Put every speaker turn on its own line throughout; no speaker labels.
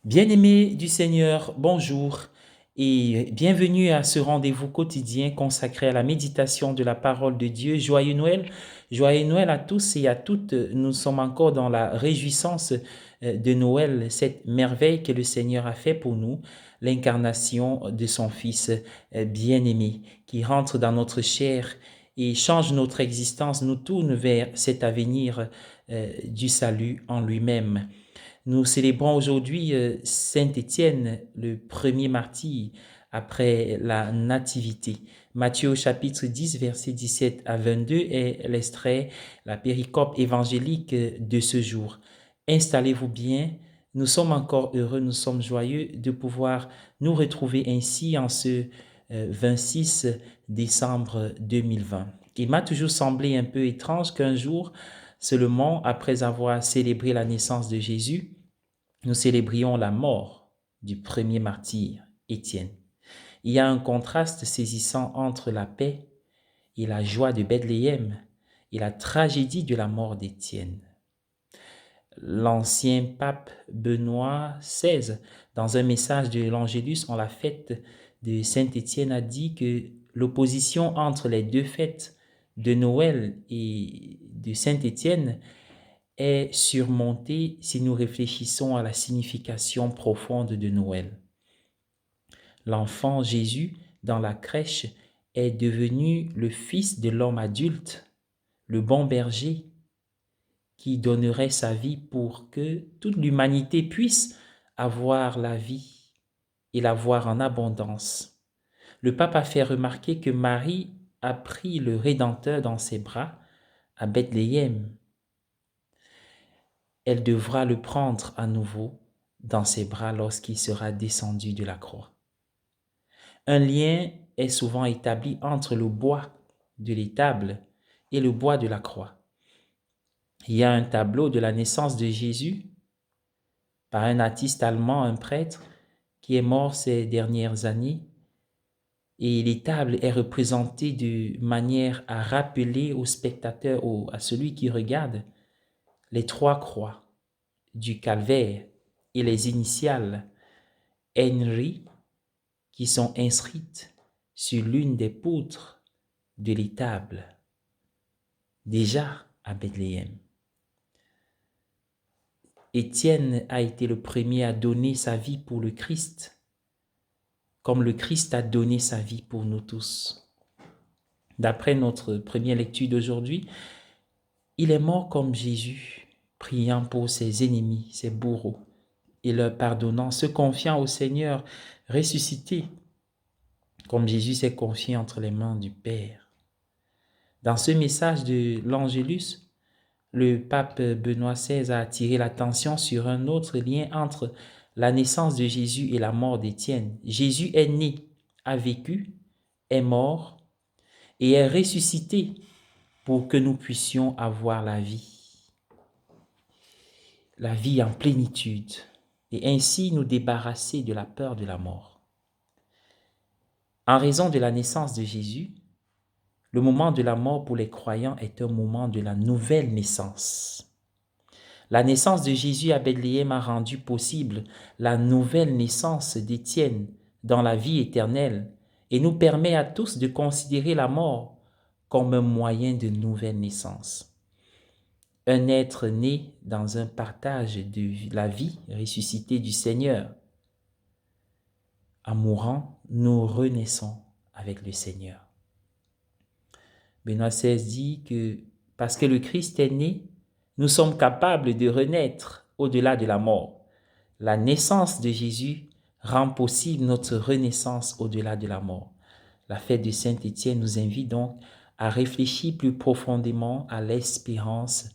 Bien-aimés du Seigneur, bonjour et bienvenue à ce rendez-vous quotidien consacré à la méditation de la parole de Dieu. Joyeux Noël, joyeux Noël à tous et à toutes. Nous sommes encore dans la réjouissance de Noël, cette merveille que le Seigneur a fait pour nous, l'incarnation de son Fils bien-aimé qui rentre dans notre chair et change notre existence, nous tourne vers cet avenir du salut en lui-même. Nous célébrons aujourd'hui Saint Étienne, le premier martyr après la Nativité. Matthieu au chapitre 10, versets 17 à 22 est l'extrait, la péricope évangélique de ce jour. Installez-vous bien, nous sommes encore heureux, nous sommes joyeux de pouvoir nous retrouver ainsi en ce 26 décembre 2020. Il m'a toujours semblé un peu étrange qu'un jour, seulement après avoir célébré la naissance de Jésus, nous célébrions la mort du premier martyr, Étienne. Il y a un contraste saisissant entre la paix et la joie de Bethléem et la tragédie de la mort d'Étienne. L'ancien pape Benoît XVI, dans un message de l'Angélus en la fête de Saint-Étienne, a dit que l'opposition entre les deux fêtes de Noël et de Saint-Étienne est surmontée si nous réfléchissons à la signification profonde de Noël. L'enfant Jésus dans la crèche est devenu le fils de l'homme adulte, le bon berger, qui donnerait sa vie pour que toute l'humanité puisse avoir la vie et l'avoir en abondance. Le pape a fait remarquer que Marie a pris le Rédempteur dans ses bras à Bethléem. Elle devra le prendre à nouveau dans ses bras lorsqu'il sera descendu de la croix. Un lien est souvent établi entre le bois de l'étable et le bois de la croix. Il y a un tableau de la naissance de Jésus par un artiste allemand, un prêtre, qui est mort ces dernières années. Et l'étable est représentée de manière à rappeler au spectateur, à celui qui regarde, les trois croix du calvaire et les initiales Henry qui sont inscrites sur l'une des poutres de l'étable, déjà à Bethléem. Étienne a été le premier à donner sa vie pour le Christ, comme le Christ a donné sa vie pour nous tous. D'après notre première lecture d'aujourd'hui, il est mort comme Jésus, priant pour ses ennemis, ses bourreaux, et leur pardonnant, se confiant au Seigneur ressuscité, comme Jésus s'est confié entre les mains du Père. Dans ce message de l'Angélus, le pape Benoît XVI a attiré l'attention sur un autre lien entre la naissance de Jésus et la mort d'Étienne. Jésus est né, a vécu, est mort et est ressuscité pour que nous puissions avoir la vie en plénitude, et ainsi nous débarrasser de la peur de la mort. En raison de la naissance de Jésus, le moment de la mort pour les croyants est un moment de la nouvelle naissance. La naissance de Jésus à Bethléem a rendu possible la nouvelle naissance d'Étienne dans la vie éternelle et nous permet à tous de considérer la mort comme un moyen de nouvelle naissance. Un être né dans un partage de la vie ressuscitée du Seigneur. En mourant, nous renaissons avec le Seigneur. Benoît XVI dit que parce que le Christ est né, nous sommes capables de renaître au-delà de la mort. La naissance de Jésus rend possible notre renaissance au-delà de la mort. La fête de Saint-Étienne nous invite donc à réfléchir plus profondément à l'espérance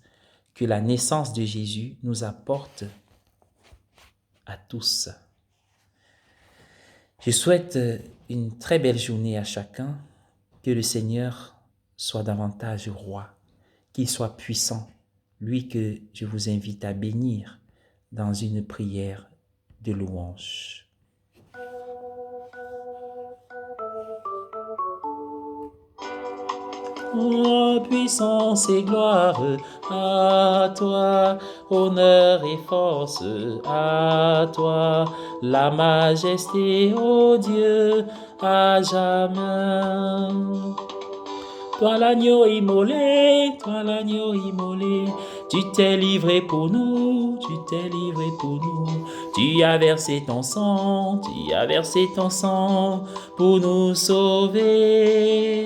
que la naissance de Jésus nous apporte à tous. Je souhaite une très belle journée à chacun, que le Seigneur soit davantage roi, qu'il soit puissant, lui que je vous invite à bénir dans une prière de louange. Oh, puissance et gloire à toi, honneur et force à toi, la majesté, ô Dieu, à jamais. Toi l'agneau immolé, tu t'es livré pour nous, Tu as versé ton sang, pour nous sauver.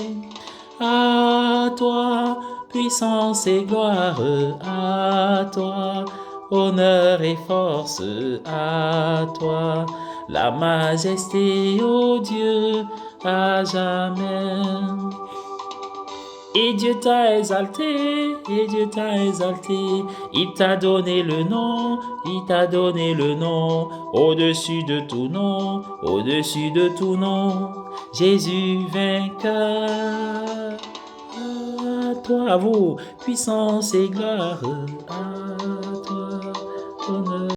À toi, puissance et gloire, à toi, honneur et force, à toi, la majesté, ô Dieu, à jamais. Et Dieu t'a exalté, il t'a donné le nom, au-dessus de tout nom, Jésus vainqueur. À toi, à vous, puissance et gloire, à toi, honneur.